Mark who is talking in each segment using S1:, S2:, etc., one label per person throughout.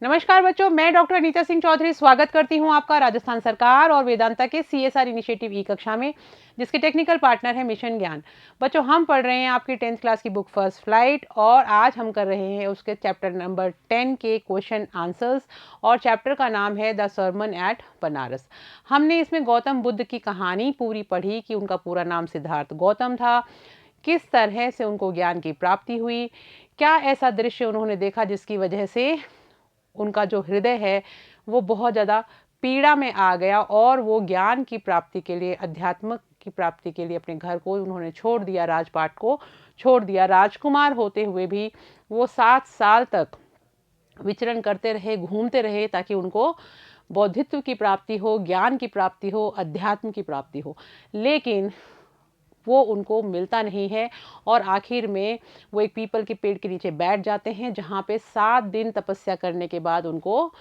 S1: नमस्कार बच्चों, मैं डॉक्टर अनीता सिंह चौधरी स्वागत करती हूं आपका राजस्थान सरकार और वेदांता के सीएसआर इनिशिएटिव ई कक्षा में, जिसके टेक्निकल पार्टनर है मिशन ज्ञान। बच्चों, हम पढ़ रहे हैं आपकी 10th क्लास की बुक फर्स्ट फ्लाइट और आज हम कर रहे हैं उसके चैप्टर नंबर 10 के क्वेश्चन आंसर्स और चैप्टर का नाम है द सर्मन एट बनारस। हमने इसमें गौतम बुद्ध की कहानी पूरी पढ़ी कि उनका पूरा नाम सिद्धार्थ गौतम था, किस तरह से उनको ज्ञान की प्राप्ति हुई, क्या ऐसा दृश्य उन्होंने देखा जिसकी वजह से उनका जो हृदय है वो बहुत ज़्यादा पीड़ा में आ गया और वो ज्ञान की प्राप्ति के लिए, अध्यात्म की प्राप्ति के लिए अपने घर को उन्होंने छोड़ दिया, राजपाट को छोड़ दिया। राजकुमार होते हुए भी वो 7 साल तक विचरण करते रहे, घूमते रहे, ताकि उनको बौद्धित्व की प्राप्ति हो, ज्ञान की प्राप्ति हो, अध्यात्म की प्राप्ति हो। लेकिन वो उनको मिलता नहीं है और आखिर में वो एक पीपल के पेड़ के नीचे बैठ जाते हैं, जहाँ पे 7 दिन तपस्या करने के बाद उनको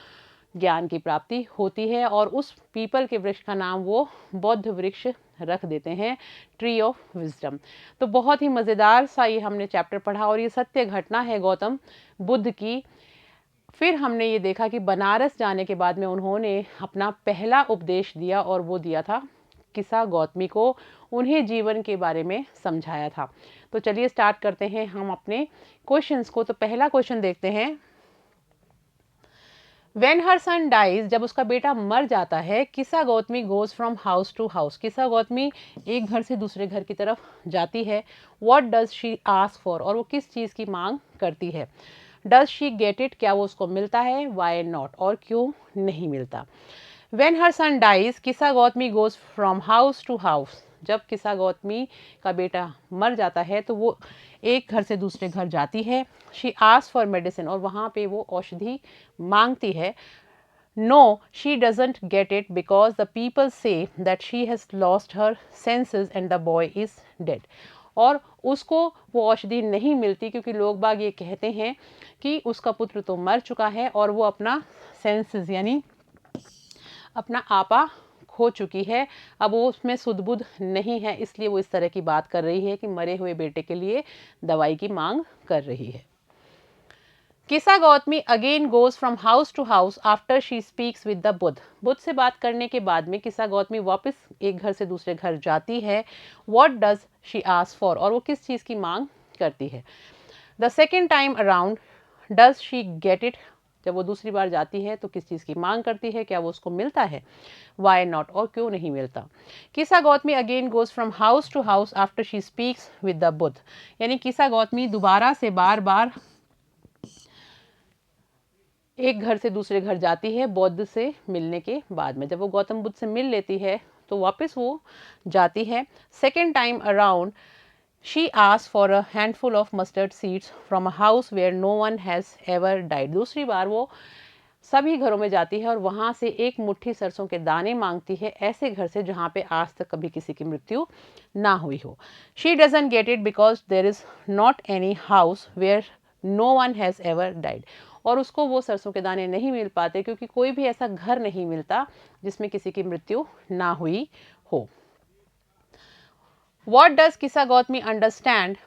S1: ज्ञान की प्राप्ति होती है और उस पीपल के वृक्ष का नाम वो बौद्ध वृक्ष रख देते हैं, ट्री ऑफ विजडम। तो बहुत ही मज़ेदार सा ये हमने चैप्टर पढ़ा और ये सत्य घटना है गौतम बुद्ध की। फिर हमने ये देखा कि बनारस जाने के बाद में उन्होंने अपना पहला उपदेश दिया और वो दिया था किस्सा गौतमी को, उन्हें जीवन के बारे में समझाया था। तो चलिए स्टार्ट करते हैं हम अपने क्वेश्चंस को। तो पहला क्वेश्चन देखते हैं। When her son dies, जब उसका बेटा मर जाता है, Kisa Gotami goes from house to house. Kisa Gotami एक घर से दूसरे घर की तरफ जाती है। What does she ask for? और वो किस चीज़ की मांग करती है। Does she get it? क्या वो उसको मिलता है? Why not? और क्यों नहीं मिलता। When her son dies, किस्सा Gautami goes from house to house। जब किस्सा गौतमी का बेटा मर जाता है तो वो एक घर से दूसरे घर जाती है। She asks for medicine और वहाँ पे वो औषधि मांगती है। No, she doesn't get it because the people say that she has lost her senses and the boy is dead। और उसको वो औषधि नहीं मिलती क्योंकि लोग बाग ये कहते हैं कि उसका पुत्र तो मर चुका है और वो अपना सेंसेस यानी अपना आपा खो चुकी है, अब वो उसमें सुध बुध नहीं है, इसलिए वो इस तरह की बात कर रही है कि मरे हुए बेटे के लिए दवाई की मांग कर रही है। Kisa Gotami again goes from house to house after she speaks with the Buddha. Buddha से बात करने के बाद में किस्सा गौतमी वापस एक घर से दूसरे घर जाती है। What does she ask for? और वो किस चीज़ की मांग करती है। The second time around does she get it? जब वो दूसरी बार जाती है तो किस चीज़ की मांग करती है, क्या वो उसको मिलता है। Why not? और क्यों नहीं मिलता। Kisa Gotami again goes from house to house after she speaks with the Buddha. यानी किस्सा गौतमी दोबारा से बार बार एक घर से दूसरे घर जाती है बौद्ध से मिलने के बाद में। जब वो गौतम बुद्ध से मिल लेती है तो वापस वो जाती है। Second time around she asked for a handful of mustard seeds from a house where no one has ever died. दूसरी बार वो सभी घरों में जाती है और वहाँ से एक मुट्ठी सरसों के दाने मांगती है, ऐसे घर से जहाँ पे आज तक कभी किसी की मृत्यु ना हुई हो। She doesn't get it because there is not any house where no one has ever died. और उसको वो सरसों के दाने नहीं मिल पाते क्योंकि कोई भी ऐसा घर नहीं मिलता जिसमें किसी की मृत्यु ना हुई हो। What does Kisa Gotami understand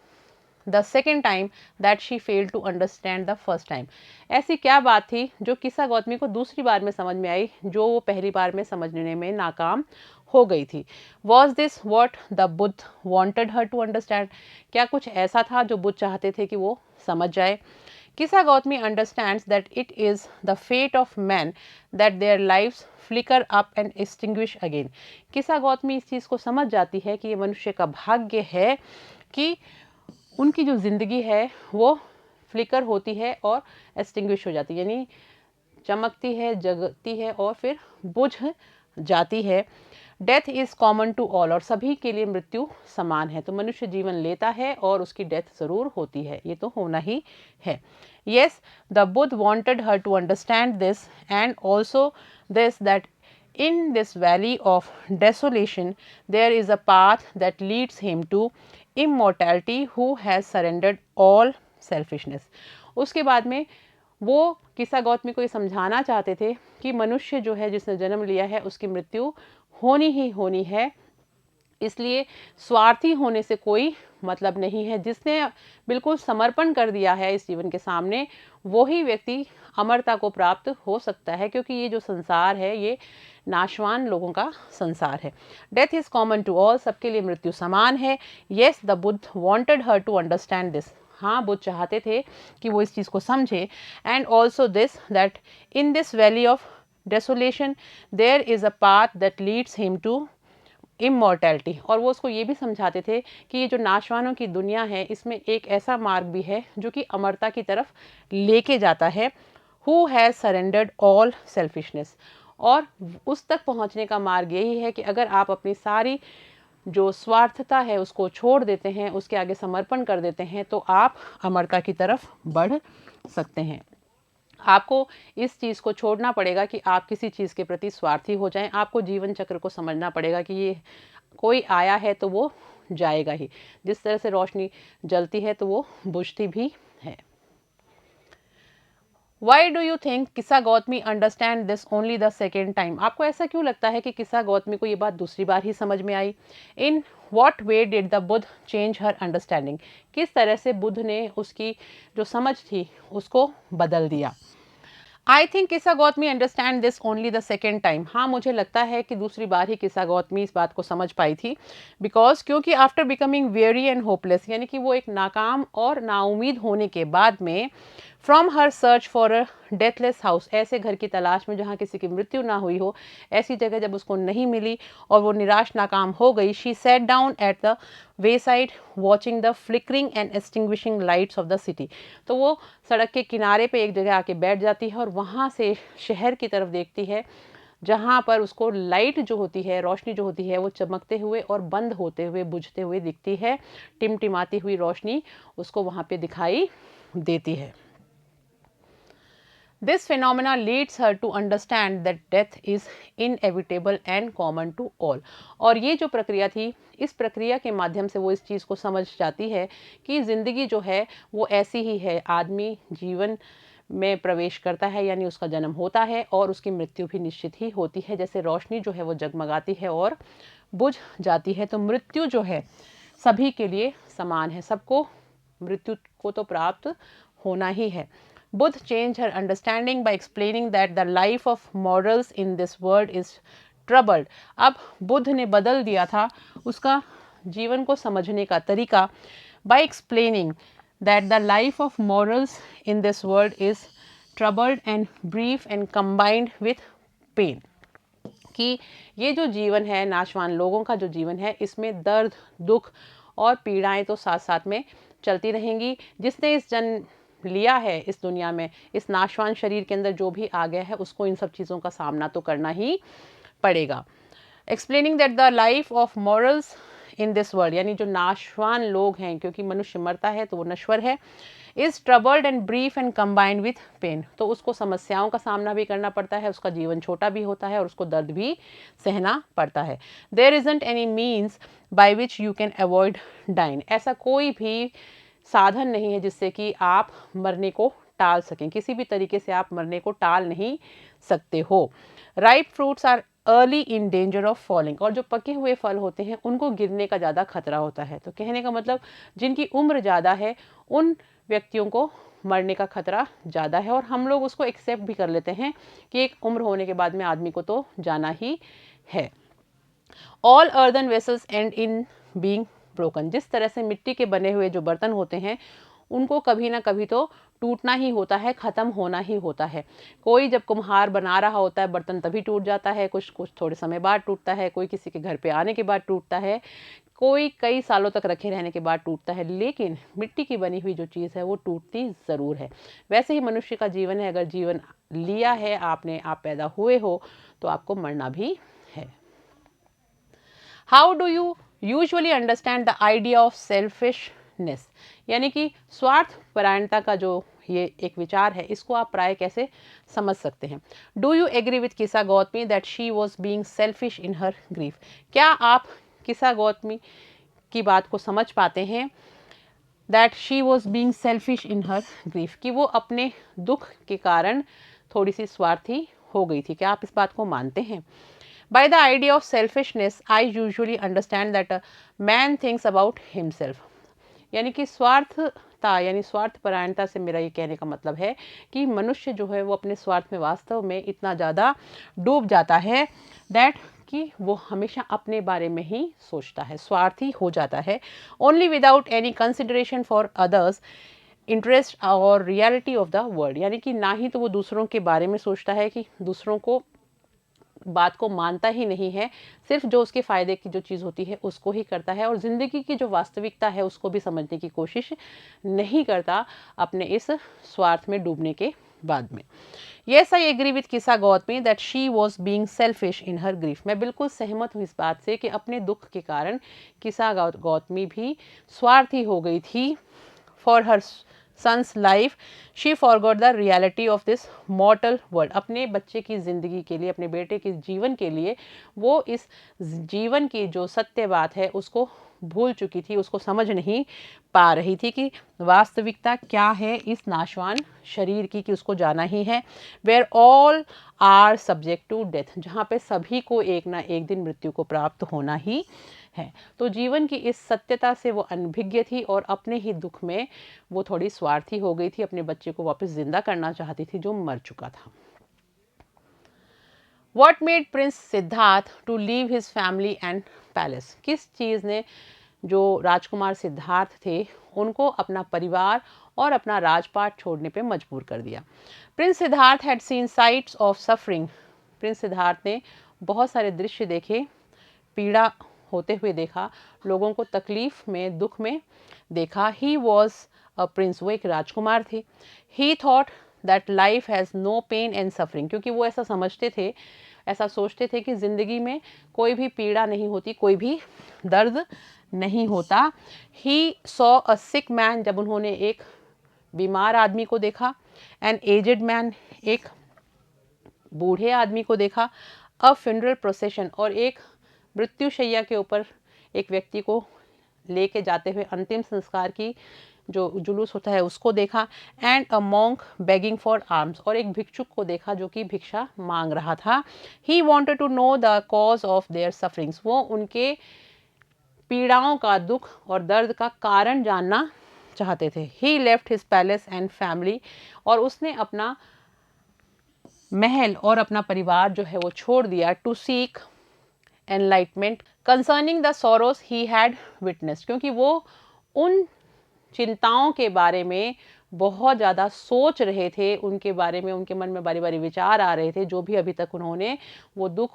S1: the second time that she failed to understand the first time? ऐसी क्या बात थी जो किस्सा गौतमी को दूसरी बार में समझ में आई, जो वो पहली बार में समझने में नाकाम हो गई थी। Was this what the Buddha wanted her to understand? क्या कुछ ऐसा था जो बुद्ध चाहते थे कि वो समझ जाए। Kisa Gotami understands that it is the fate of man that their lives flicker up and extinguish again. Kisa Gotami इस चीज़ को समझ जाती है कि ये मनुष्य का भाग्य है कि उनकी जो ज़िंदगी है वो फ्लिकर होती है और एक्सटिंग्विश हो जाती है, यानी चमकती है, जगती है और फिर बुझ जाती है। Death is common to all, और सभी के लिए मृत्यु समान है। तो मनुष्य जीवन लेता है और उसकी डेथ ज़रूर होती है, ये तो होना ही है। Yes, the Buddha wanted her to understand this and also this that in this valley of desolation there is a path that leads him to immortality who has surrendered all selfishness। उसके बाद में वो किस्सा गौतमी को ये समझाना चाहते थे कि मनुष्य जो है, जिसने जन्म लिया है, उसकी मृत्यु होनी ही होनी है, इसलिए स्वार्थी होने से कोई मतलब नहीं है। जिसने बिल्कुल समर्पण कर दिया है इस जीवन के सामने, वही व्यक्ति अमरता को प्राप्त हो सकता है, क्योंकि ये जो संसार है ये नाशवान लोगों का संसार है। Death is common to all, सबके लिए मृत्यु समान है। Yes the Buddha wanted her to understand this, हाँ बुद्ध चाहते थे कि वो इस चीज़ को समझे। And also this that in this valley of desolation there is a path that leads him to immortality, और वो उसको ये भी समझाते थे कि ये जो नाशवानों की दुनिया है इसमें एक ऐसा मार्ग भी है जो कि अमरता की तरफ लेके जाता है। Who has surrendered all selfishness, और उस तक पहुंचने का मार्ग यही है कि अगर आप अपनी सारी जो स्वार्थता है उसको छोड़ देते हैं, उसके आगे समर्पण कर देते हैं, तो आप अमरता की तरफ बढ़ सकते हैं। आपको इस चीज़ को छोड़ना पड़ेगा कि आप किसी चीज़ के प्रति स्वार्थी हो जाएं। आपको जीवन चक्र को समझना पड़ेगा कि ये कोई आया है तो वो जाएगा ही। जिस तरह से रोशनी जलती है तो वो बुझती भी है। Why do you think किस्सा Gotami understand this only the second time? आपको ऐसा क्यों लगता है कि किस्सा गौतमी को ये बात दूसरी बार ही समझ में आई? In what way did the Buddha change her understanding? किस तरह से बुद्ध ने उसकी जो समझ थी उसको बदल दिया? आई थिंक किस्सा Gotami understand this only the second time. हाँ, मुझे लगता है कि दूसरी बार ही किस्सा गौतमी इस बात को समझ पाई थी। बिकॉज क्योंकि after becoming very and hopeless, यानी कि वो एक नाकाम और नाउमीद होने के बाद में, from her search for a deathless house, ऐसे घर की तलाश में जहाँ किसी की मृत्यु ना हुई हो, ऐसी जगह जब उसको नहीं मिली और वो निराश नाकाम हो गई, she sat down at the way side watching the flickering and extinguishing lights off the city. तो वो सड़क के किनारे पे एक जगह आके बैठ जाती है और वहाँ से शहर की तरफ देखती है, जहाँ पर उसको लाइट जो होती है, रोशनी जो होती है, वो चमकते हुए और बंद होते हुए, बुझते हुए दिखती है। टिमटिमाती हुई रोशनी उसको वहाँ पे दिखाई देती है। This phenomena leads her to understand that death is inevitable and common to all. और ये जो प्रक्रिया थी, इस प्रक्रिया के माध्यम से वो इस चीज़ को समझ जाती है कि ज़िंदगी जो है वो ऐसी ही है। आदमी जीवन में प्रवेश करता है, यानी उसका जन्म होता है, और उसकी मृत्यु भी निश्चित ही होती है। जैसे रोशनी जो है वो जगमगाती है और बुझ जाती है, तो मृत्यु जो है सभी के लिए समान है। सबको मृत्यु को तो प्राप्त होना ही है। Buddha changed her understanding by explaining that the life of mortals in this world is troubled. अब बुद्ध ने बदल दिया था उसका जीवन को समझने का तरीका, by explaining that the life of mortals in this world is troubled and brief and combined with pain. कि ये जो जीवन है, नाशवान लोगों का जो जीवन है, इसमें दर्द, दुख और पीड़ाएं तो साथ साथ में चलती रहेंगी। जिसने इस जन्म लिया है इस दुनिया में, इस नाशवान शरीर के अंदर जो भी आ गया है, उसको इन सब चीज़ों का सामना तो करना ही पड़ेगा। Explaining that the life of morals in this world, यानी जो नाशवान लोग हैं, क्योंकि मनुष्य मरता है तो वो नश्वर है, is troubled and brief and combined with pain, तो उसको समस्याओं का सामना भी करना पड़ता है, उसका जीवन छोटा भी होता है और उसको दर्द भी सहना पड़ता है। There isn't any means by which you can avoid dying, ऐसा कोई भी साधन नहीं है जिससे कि आप मरने को टाल सकें। किसी भी तरीके से आप मरने को टाल नहीं सकते हो। Ripe fruits are early in danger of falling, और जो पके हुए फल होते हैं उनको गिरने का ज़्यादा खतरा होता है। तो कहने का मतलब जिनकी उम्र ज़्यादा है उन व्यक्तियों को मरने का खतरा ज़्यादा है, और हम लोग उसको एक्सेप्ट भी कर लेते हैं कि एक उम्र होने के बाद में आदमी को तो जाना ही है। All earthen vessels and in being broken, जिस तरह से मिट्टी के बने हुए जो बर्तन होते हैं उनको कभी ना कभी तो टूटना ही होता है, ख़त्म होना ही होता है। कोई जब कुम्हार बना रहा होता है बर्तन तभी टूट जाता है, कुछ थोड़े समय बाद टूटता है, कोई किसी के घर पे आने के बाद टूटता है, कोई कई सालों तक रखे रहने के बाद टूटता है, लेकिन मिट्टी की बनी हुई जो चीज़ है वो टूटती ज़रूर है। वैसे ही मनुष्य का जीवन है, अगर जीवन लिया है आपने, आप पैदा हुए हो, तो आपको मरना भी है। How do you usually understand the idea of selfishness, यानी कि स्वार्थ परायणता का जो ये एक विचार है, इसको आप प्राय कैसे समझ सकते हैं। डू यू एग्री विथ किस्सा Gautami that she was being selfish in her grief, क्या आप किस्सा गौतमी की बात को समझ पाते हैं that she was being selfish in her grief, कि वो अपने दुख के कारण थोड़ी सी स्वार्थी हो गई थी? क्या आप इस बात को मानते हैं? By the idea of selfishness, I usually understand that a man thinks about himself. यानी कि स्वार्थता यानी स्वार्थपरायणता से मेरा ये कहने का मतलब है कि मनुष्य जो है वो अपने स्वार्थ में वास्तव में इतना ज़्यादा डूब जाता है दैट कि वो हमेशा अपने बारे में ही सोचता है, स्वार्थी हो जाता है. Only without any consideration for others interest और रियलिटी ऑफ द वर्ल्ड. यानी कि ना ही तो वो दूसरों के बारे में सोचता है कि दूसरों को बात को मानता ही नहीं है, सिर्फ जो उसके फ़ायदे की जो चीज़ होती है उसको ही करता है और ज़िंदगी की जो वास्तविकता है उसको भी समझने की कोशिश नहीं करता अपने इस स्वार्थ में डूबने के बाद में. Yes, I agree with किसा Gautami that she was being selfish in her grief. मैं बिल्कुल सहमत हूँ इस बात से कि अपने दुख के कारण किसा गौतमी भी स्वार्थी हो गई थी. For her son's life, she forgot the reality of this mortal world. अपने बच्चे की ज़िंदगी के लिए, अपने बेटे के जीवन के लिए वो इस जीवन की जो सत्य बात है उसको भूल चुकी थी, उसको समझ नहीं पा रही थी कि वास्तविकता क्या है इस नाशवान शरीर की, कि उसको जाना ही है. Where all are subject to death, जहाँ पे सभी को एक ना एक दिन मृत्यु को प्राप्त होना ही है. तो जीवन की इस सत्यता से वो अनभिज्ञ थी और अपने ही दुख में वो थोड़ी स्वार्थी हो गई थी, अपने बच्चे को वापस जिंदा करना चाहती थी जो मर चुका था. What made Prince Siddharth to leave his family and palace? किस चीज़ ने जो राजकुमार सिद्धार्थ थे उनको अपना परिवार और अपना राजपाट छोड़ने पे मजबूर कर दिया. Prince Siddharth had seen sites of suffering. Prince Siddharth ने बहुत सारे दृश्य देखे, पीड़ा होते हुए देखा, लोगों को तकलीफ में, दुख में देखा. ही वॉज अ प्रिंस, वो एक राजकुमार थे. He thought that life has no pain and suffering, क्योंकि वो ऐसा समझते थे, ऐसा सोचते थे कि ज़िंदगी में कोई भी पीड़ा नहीं होती, कोई भी दर्द नहीं होता. He saw a sick man, जब उन्होंने एक बीमार आदमी को देखा. एन एजेड मैन, एक बूढ़े आदमी को देखा. अ फ्यूनरल प्रोसेशन, और एक मृत्युशैया के ऊपर एक व्यक्ति को लेके जाते हुए अंतिम संस्कार की जो जुलूस होता है उसको देखा. And a monk begging for arms, और एक भिक्षुक को देखा जो कि भिक्षा मांग रहा था. He wanted to know the cause of their sufferings, वो उनके पीड़ाओं का, दुख और दर्द का कारण जानना चाहते थे. He left his palace and family, और उसने अपना महल और अपना परिवार जो है वो छोड़ दिया. To seek enlightenment concerning the sorrows he had witnessed, क्योंकि वो उन चिंताओं के बारे में बहुत ज़्यादा सोच रहे थे, उनके बारे में उनके मन में बारी बारी विचार आ रहे थे, जो भी अभी तक उन्होंने वो दुख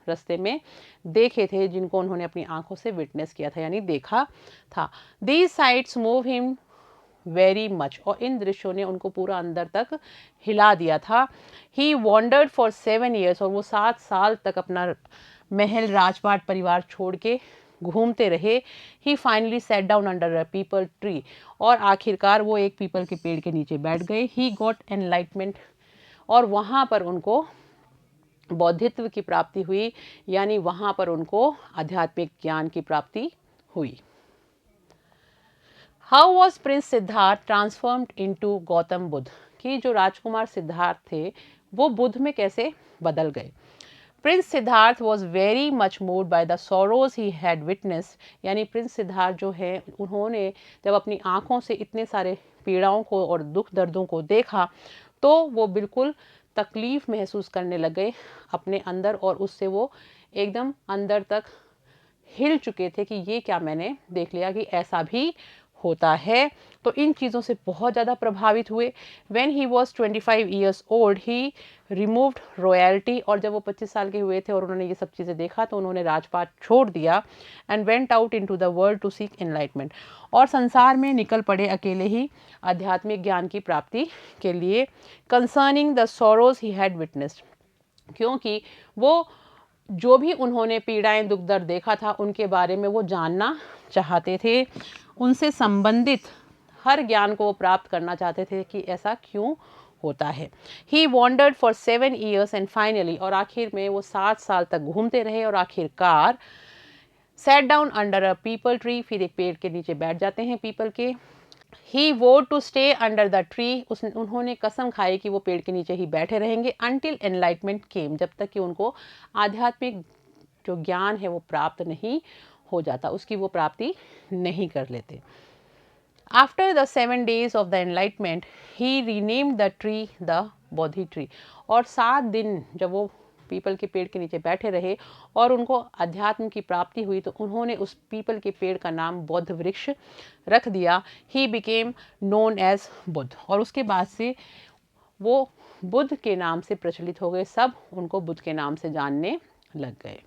S1: रास्ते में देखे थे, जिनको उन्होंने अपनी आंखों से विटनेस किया था, यानी देखा था. These sites move him very much, और इन दृश्यों ने उनको पूरा अंदर तक हिला दिया था. ही वॉन्डर्ड फॉर 7 years, और वो 7 साल तक अपना महल, राजपाट, परिवार छोड़ के घूमते रहे. He finally sat down under a peepal tree, और आखिरकार वो एक पीपल के पेड़ के नीचे बैठ गए. ही गॉट एनलाइटमेंट, और वहाँ पर उनको बौद्धित्व की प्राप्ति हुई, यानी वहाँ पर उनको आध्यात्मिक ज्ञान की प्राप्ति हुई. How was Prince Siddharth transformed into Gautam Buddha, कि जो राजकुमार सिद्धार्थ थे वो बुद्ध में कैसे बदल गए. Prince Siddharth was very much moved by the sorrows he had witnessed, यानी प्रिंस सिद्धार्थ जो है उन्होंने जब अपनी आंखों से इतने सारे पीड़ाओं को और दुख दर्दों को देखा तो वो बिल्कुल तकलीफ महसूस करने लगे अपने अंदर, और उससे वो एकदम अंदर तक हिल चुके थे कि ये क्या मैंने देख लिया कि ऐसा भी होता है. तो इन चीज़ों से बहुत ज़्यादा प्रभावित हुए. When he was 25 years old he removed royalty, और जब वो 25 साल के हुए थे और उन्होंने ये सब चीज़ें देखा तो उन्होंने राजपाट छोड़ दिया. And went out into the world to seek enlightenment, और संसार में निकल पड़े अकेले ही आध्यात्मिक ज्ञान की प्राप्ति के लिए. Concerning the sorrows he had witnessed, क्योंकि वो जो भी उन्होंने पीड़ाएं, दुख दर्द देखा था उनके बारे में वो जानना चाहते थे, उनसे संबंधित हर ज्ञान को वो प्राप्त करना चाहते थे कि ऐसा क्यों होता है. He wandered for 7 years and finally, और आखिर में वो 7 साल तक घूमते रहे और आखिरकार set down under a peepal tree, फिर एक पेड़ के नीचे बैठ जाते हैं पीपल के. He vowed to stay under the tree, उन्होंने कसम खाई कि वो पेड़ के नीचे ही बैठे रहेंगे. अनटिल एनलाइटमेंट केम, जब तक कि उनको आध्यात्मिक जो ज्ञान है वो प्राप्त नहीं हो जाता, उसकी वो प्राप्ति नहीं कर लेते। After the 7 days of the enlightenment he renamed the tree the Bodhi tree. और 7 दिन जब वो पीपल के पेड़ के नीचे बैठे रहे और उनको अध्यात्म की प्राप्ति हुई तो उन्होंने उस पीपल के पेड़ का नाम बौद्ध वृक्ष रख दिया। He became known as Buddha. और उसके बाद से वो बुद्ध के नाम से प्रचलित हो गए, सब उनको बुद्ध के नाम से जानने लग गए।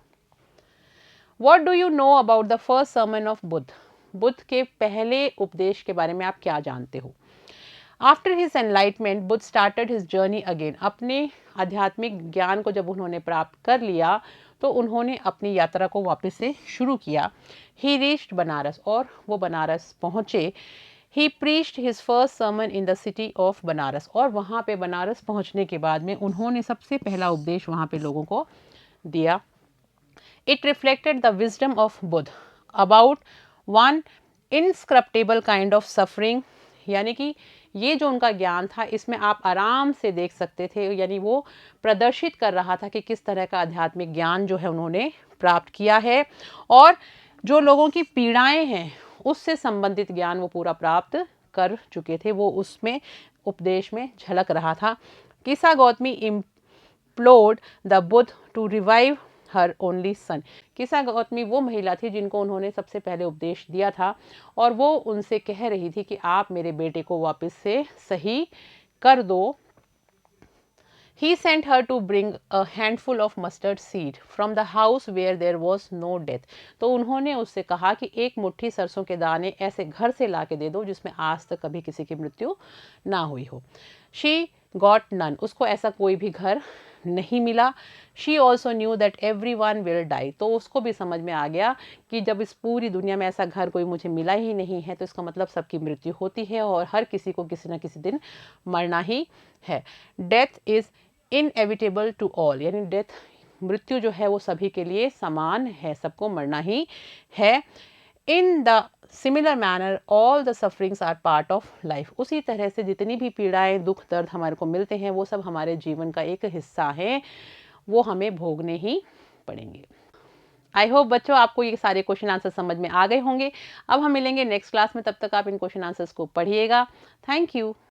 S1: What do you know about the first sermon of Buddha? Buddha के पहले उपदेश के बारे में आप क्या जानते हो? After his enlightenment Buddha started his journey again. अपने आध्यात्मिक ज्ञान को जब उन्होंने प्राप्त कर लिया तो उन्होंने अपनी यात्रा को वापस से शुरू किया। He reached Banaras. और वो बनारस पहुँचे। He preached his first sermon in the city of Banaras. और वहाँ पे बनारस पहुँचने के बाद में उन्होंने सबसे पहला उपदेश वहाँ पे लोगों को दिया। It reflected the wisdom of Buddha about one inscrutable kind of suffering. यानी कि ये जो उनका ज्ञान था इसमें आप आराम से देख सकते थे, यानी वो प्रदर्शित कर रहा था कि किस तरह का आध्यात्मिक ज्ञान जो है उन्होंने प्राप्त किया है और जो लोगों की पीड़ाएं हैं उससे संबंधित ज्ञान वो पूरा प्राप्त कर चुके थे, वो उसमें उपदेश में झलक रहा था। Kisa Gotami implored the Buddha to revive her only son. Kisa Gotami वो महिला थी जिनको उन्होंने सबसे पहले उपदेश दिया था और वो उनसे कह रही थी कि आप मेरे बेटे को वापस से सही कर दो। He sent her to bring a handful of mustard seed from the house where there was no death. तो उन्होंने उससे कहा कि एक मुट्ठी सरसों के दाने ऐसे घर से ला के दे दो जिसमें आज तक कभी किसी की मृत्यु ना हुई हो। She got none. उसको ऐसा कोई भी घर नहीं मिला। She also knew that everyone will die. तो उसको भी समझ में आ गया कि जब इस पूरी दुनिया में ऐसा घर कोई मुझे मिला ही नहीं है तो इसका मतलब सबकी मृत्यु होती है और हर किसी को किसी न किसी दिन मरना ही है। Death is inevitable to all. यानी डेथ, मृत्यु जो है वो सभी के लिए समान है, सबको मरना ही है। In the similar manner all the sufferings are part of life. उसी तरह से जितनी भी पीड़ाएं, दुख, दर्द हमारे को मिलते हैं वो सब हमारे जीवन का एक हिस्सा है, वो हमें भोगने ही पड़ेंगे। आई होप बच्चों आपको ये सारे क्वेश्चन आंसर समझ में आ गए होंगे। अब हम मिलेंगे नेक्स्ट क्लास में, तब तक आप इन क्वेश्चन आंसर्स को पढ़िएगा। Thank you.